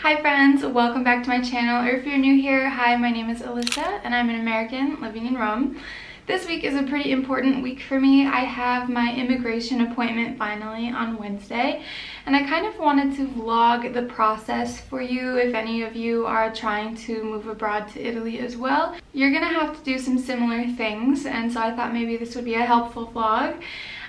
Hi friends, welcome back to my channel, or if you're new here, hi, my name is Alyssa and I'm an American living in Rome. This week is a pretty important week for me. I have my immigration appointment finally on Wednesday, and I kind of wanted to vlog the process for you if any of you are trying to move abroad to Italy as well. You're gonna have to do some similar things, and so I thought maybe this would be a helpful vlog.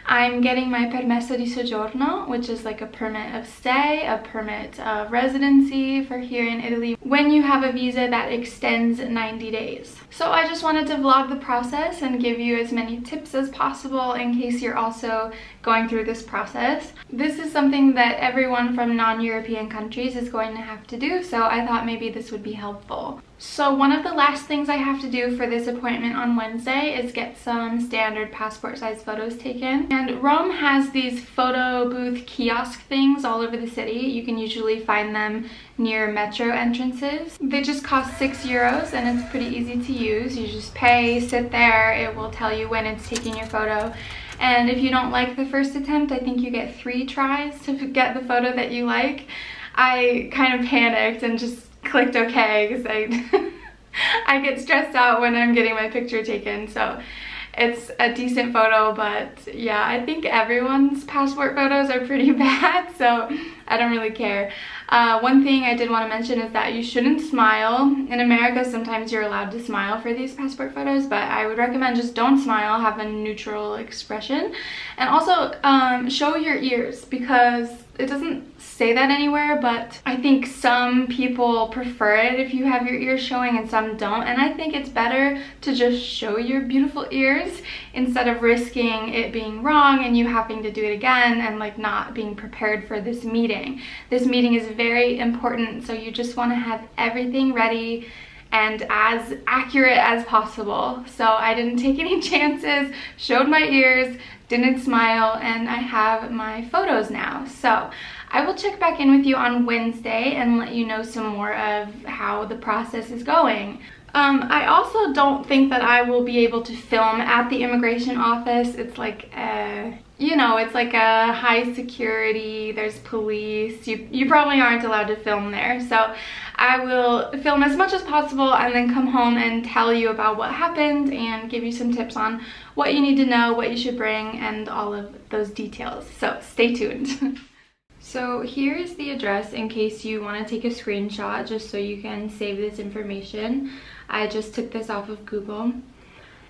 I'm getting my Permesso di Soggiorno, which is like a permit of stay, a permit of residency for here in Italy when you have a visa that extends 90 days. So I just wanted to vlog the process and give you as many tips as possible in case you're also going through this process. This is something that everyone from non-European countries is going to have to do, so I thought maybe this would be helpful. So one of the last things I have to do for this appointment on Wednesday is get some standard passport size photos taken. And Rome has these photo booth kiosk things all over the city. You can usually find them near metro entrances. They just cost €6 and it's pretty easy to use. You just pay, sit there, it will tell you when it's taking your photo. And if you don't like the first attempt, I think you get 3 tries to get the photo that you like. I kind of panicked and just clicked OK because I get stressed out when I'm getting my picture taken, so it's a decent photo, but yeah, I think everyone's passport photos are pretty bad, so I don't really care. One thing I did want to mention is that you shouldn't smile. In America, sometimes you're allowed to smile for these passport photos, but I would recommend just don't smile, have a neutral expression. And also show your ears, because it doesn't say that anywhere, but I think some people prefer it if you have your ears showing and some don't, and I think it's better to just show your beautiful ears instead of risking it being wrong and you having to do it again and like not being prepared for this meeting. This meeting is very important, so you just want to have everything ready and as accurate as possible. So I didn't take any chances, showed my ears, didn't smile, and I have my photos now. So I will check back in with you on Wednesday and let you know some more of how the process is going. I also don't think that I will be able to film at the immigration office. It's like you know, it's like a high security, there's police. You probably aren't allowed to film there. So I will film as much as possible and then come home and tell you about what happened and give you some tips on what you need to know, what you should bring, and all of those details. So stay tuned. So here is the address in case you want to take a screenshot just so you can save this information. I just took this off of Google.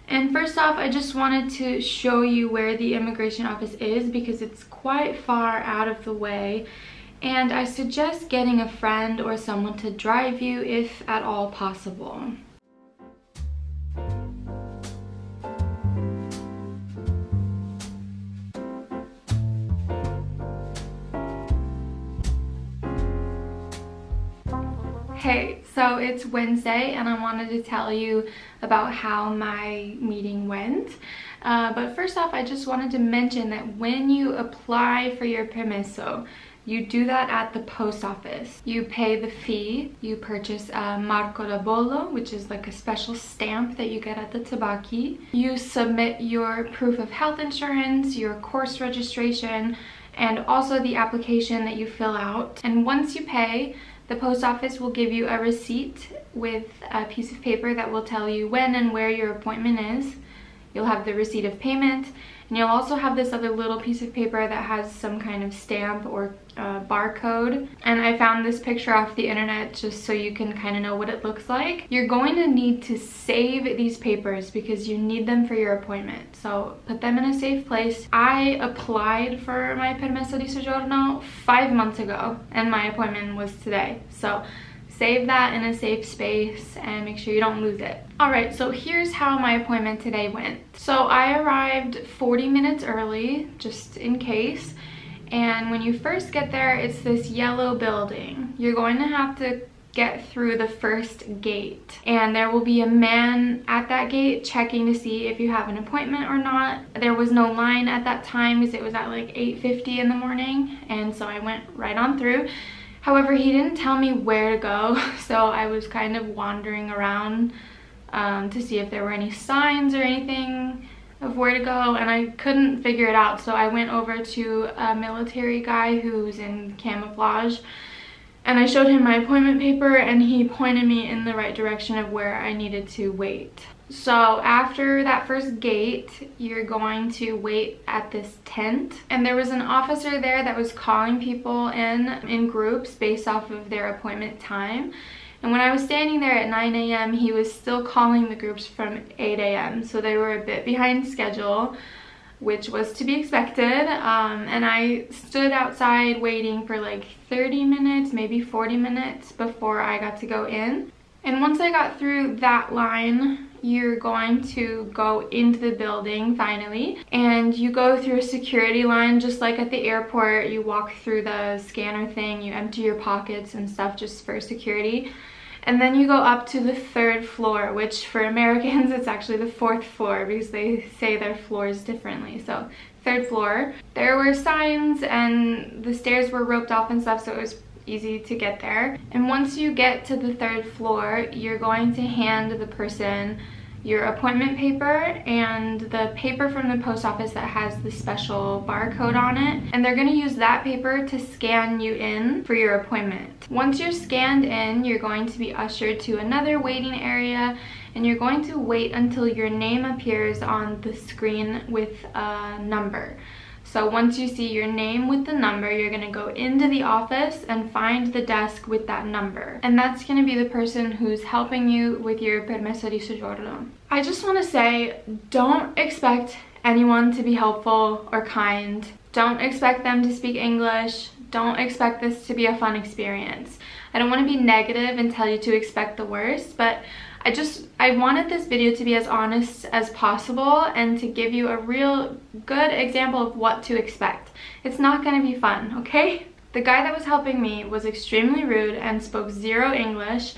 And first off, I just wanted to show you where the immigration office is because it's quite far out of the way. And I suggest getting a friend or someone to drive you if at all possible. Hey, so it's Wednesday and I wanted to tell you about how my meeting went. But first off, I just wanted to mention that when you apply for your permesso, you do that at the post office. You pay the fee, you purchase a marco da bollo, which is like a special stamp that you get at the tabacchi. You submit your proof of health insurance, your course registration, and also the application that you fill out. And once you pay, the post office will give you a receipt with a piece of paper that will tell you when and where your appointment is. You'll have the receipt of payment, and you'll also have this other little piece of paper that has some kind of stamp or barcode. And I found this picture off the internet just so you can kind of know what it looks like. You're going to need to save these papers because you need them for your appointment. So put them in a safe place. I applied for my Permesso di Soggiorno 5 months ago and my appointment was today. So save that in a safe space and make sure you don't lose it. Alright, so here's how my appointment today went. So I arrived 40 minutes early, just in case. And when you first get there, it's this yellow building. You're going to have to get through the first gate. And there will be a man at that gate checking to see if you have an appointment or not. There was no line at that time because it was at like 8:50 in the morning. And so I went right on through. However, he didn't tell me where to go, so I was kind of wandering around to see if there were any signs or anything of where to go, and I couldn't figure it out, so I went over to a military guy who's in camouflage And I showed him my appointment paper and he pointed me in the right direction of where I needed to wait. So after that first gate, you're going to wait at this tent. And there was an officer there that was calling people in groups based off of their appointment time. And when I was standing there at 9 a.m., he was still calling the groups from 8 a.m. So they were a bit behind schedule, which was to be expected. And I stood outside waiting for like 30 minutes, maybe 40 minutes before I got to go in. And once I got through that line, you're going to go into the building finally, and you go through a security line just like at the airport. You walk through the scanner thing, you empty your pockets and stuff just for security, and then you go up to the 3rd floor, which for Americans it's actually the 4th floor because they say their floors differently. So 3rd floor, there were signs and the stairs were roped off and stuff, so it was easy to get there. And once you get to the 3rd floor, you're going to hand the person your appointment paper and the paper from the post office that has the special barcode on it, and they're going to use that paper to scan you in for your appointment. Once you're scanned in, you're going to be ushered to another waiting area, and you're going to wait until your name appears on the screen with a number. So once you see your name with the number, you're going to go into the office and find the desk with that number. And that's going to be the person who's helping you with your Permesso di Soggiorno. I just want to say, don't expect anyone to be helpful or kind. Don't expect them to speak English. Don't expect this to be a fun experience. I don't want to be negative and tell you to expect the worst, but I wanted this video to be as honest as possible and to give you a real good example of what to expect. It's not going to be fun, okay? The guy that was helping me was extremely rude and spoke zero English,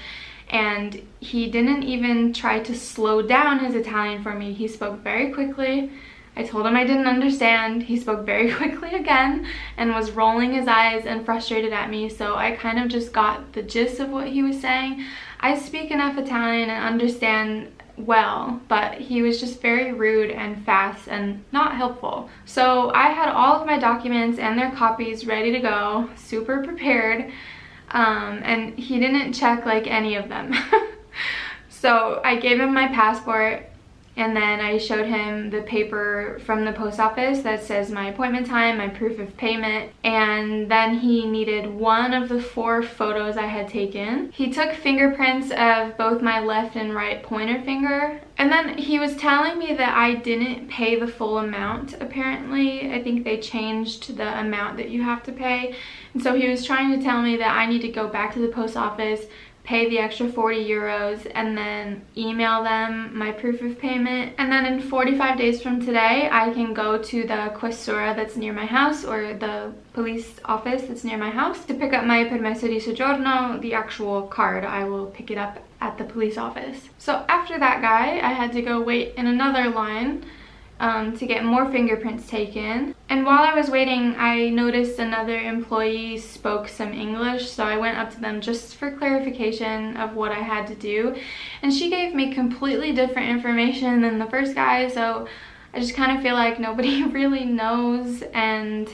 and he didn't even try to slow down his Italian for me. He spoke very quickly. I told him I didn't understand. He spoke very quickly again and was rolling his eyes and frustrated at me, so I kind of just got the gist of what he was saying. I speak enough Italian and understand well, but he was just very rude and fast and not helpful. So I had all of my documents and their copies ready to go, super prepared, and he didn't check like any of them. So I gave him my passport, and then I showed him the paper from the post office that says my appointment time, my proof of payment, and then he needed one of the 4 photos I had taken. He took fingerprints of both my left and right pointer finger, and then he was telling me that I didn't pay the full amount. Apparently, I think they changed the amount that you have to pay, and so he was trying to tell me that I need to go back to the post office, pay the extra 40 euros, and then email them my proof of payment. And then in 45 days from today, I can go to the questura that's near my house, or the police office that's near my house, to pick up my Permesso di Soggiorno, the actual card. I will pick it up at the police office. So after that guy, I had to go wait in another line to get more fingerprints taken. And while I was waiting, I noticed another employee spoke some English, so I went up to them just for clarification of what I had to do. And she gave me completely different information than the first guy, so I just kind of feel like nobody really knows, and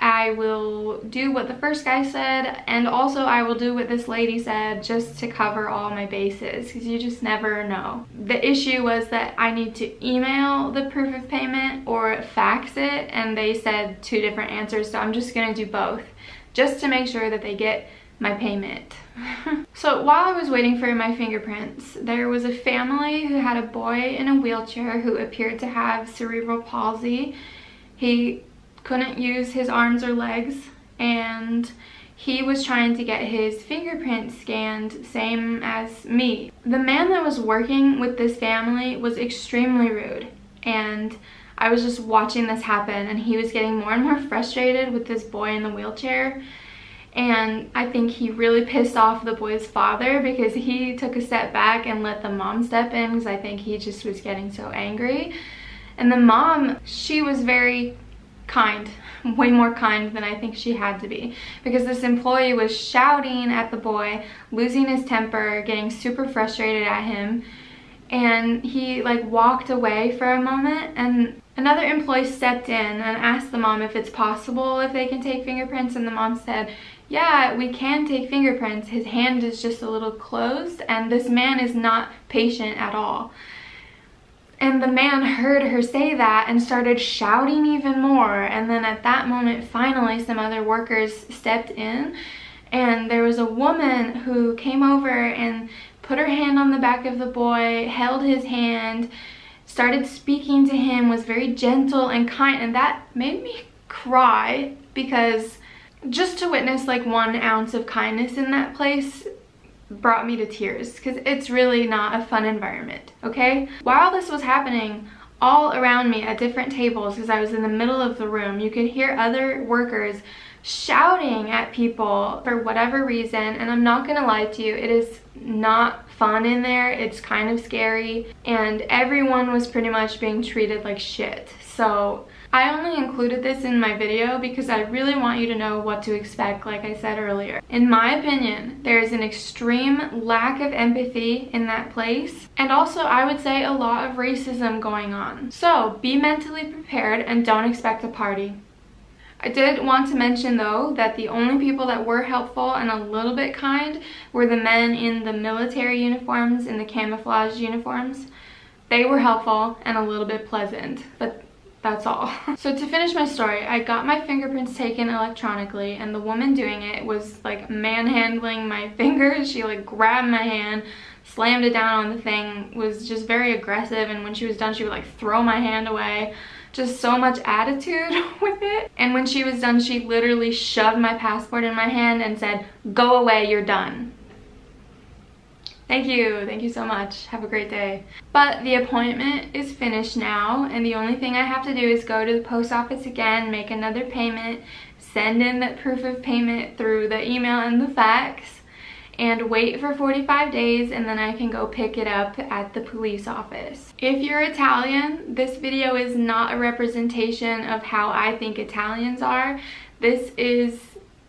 I will do what the first guy said, and also I will do what this lady said just to cover all my bases, because you just never know. The issue was that I need to email the proof of payment or fax it, and they said 2 different answers, so I'm just gonna do both just to make sure that they get my payment. So while I was waiting for my fingerprints, there was a family who had a boy in a wheelchair who appeared to have cerebral palsy. He couldn't use his arms or legs, and he was trying to get his fingerprints scanned, same as me. The man that was working with this family was extremely rude, and I was just watching this happen, and he was getting more and more frustrated with this boy in the wheelchair. And I think he really pissed off the boy's father, because he took a step back and let the mom step in, because I think he just was getting so angry. And the mom, she was very kind, way more kind than I think she had to be, because this employee was shouting at the boy, losing his temper, getting super frustrated at him, and he like walked away for a moment, and another employee stepped in and asked the mom if it's possible if they can take fingerprints, and the mom said yeah, we can take fingerprints. His hand is just a little closed and this man is not patient at all. And the man heard her say that and started shouting even more. And then at that moment, finally, some other workers stepped in. And there was a woman who came over and put her hand on the back of the boy, held his hand, started speaking to him, was very gentle and kind. And that made me cry, because just to witness like 1 ounce of kindness in that place brought me to tears, because it's really not a fun environment, okay? While this was happening, all around me at different tables, because I was in the middle of the room, you could hear other workers shouting at people for whatever reason. And I'm not gonna lie to you, it is not fun in there. It's kind of scary, and everyone was pretty much being treated like shit. So I only included this in my video because I really want you to know what to expect, like I said earlier. In my opinion, there is an extreme lack of empathy in that place, and also I would say a lot of racism going on. So be mentally prepared and don't expect a party. I did want to mention though that the only people that were helpful and a little bit kind were the men in the military uniforms, in the camouflage uniforms. They were helpful and a little bit pleasant, but that's all. So to finish my story, I got my fingerprints taken electronically, and the woman doing it was like manhandling my fingers. She like grabbed my hand, slammed it down on the thing, was just very aggressive, and when she was done she would like throw my hand away. Just so much attitude with it. And when she was done, she literally shoved my passport in my hand and said, "Go away, you're done." Thank you so much. Have a great day. But the appointment is finished now, and the only thing I have to do is go to the post office again, make another payment, send in that proof of payment through the email and the fax, and wait for 45 days, and then I can go pick it up at the police office. If you're Italian, this video is not a representation of how I think Italians are. This is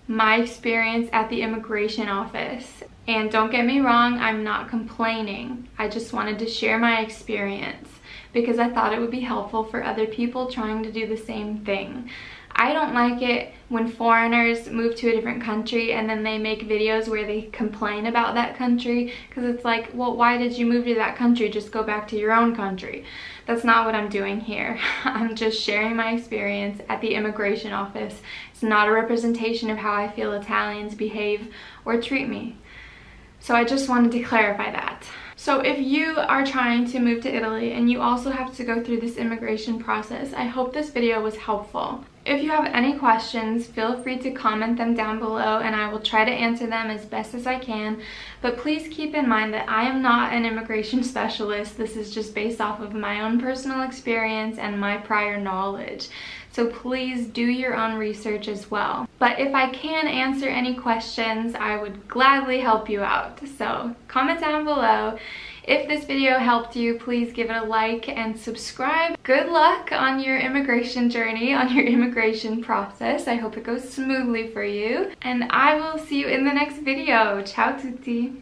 my experience at the immigration office. And don't get me wrong, I'm not complaining. I just wanted to share my experience because I thought it would be helpful for other people trying to do the same thing. I don't like it when foreigners move to a different country and then they make videos where they complain about that country, because it's like, well, why did you move to that country? Just go back to your own country. That's not what I'm doing here. I'm just sharing my experience at the immigration office. It's not a representation of how I feel Italians behave or treat me. So I just wanted to clarify that. So if you are trying to move to Italy and you also have to go through this immigration process, I hope this video was helpful. If you have any questions, feel free to comment them down below and I will try to answer them as best as I can. But please keep in mind that I am not an immigration specialist. This is just based off of my own personal experience and my prior knowledge. So please do your own research as well. But if I can answer any questions, I would gladly help you out. So comment down below. If this video helped you, please give it a like and subscribe. Good luck on your immigration journey, on your immigration process. I hope it goes smoothly for you. And I will see you in the next video. Ciao tutti!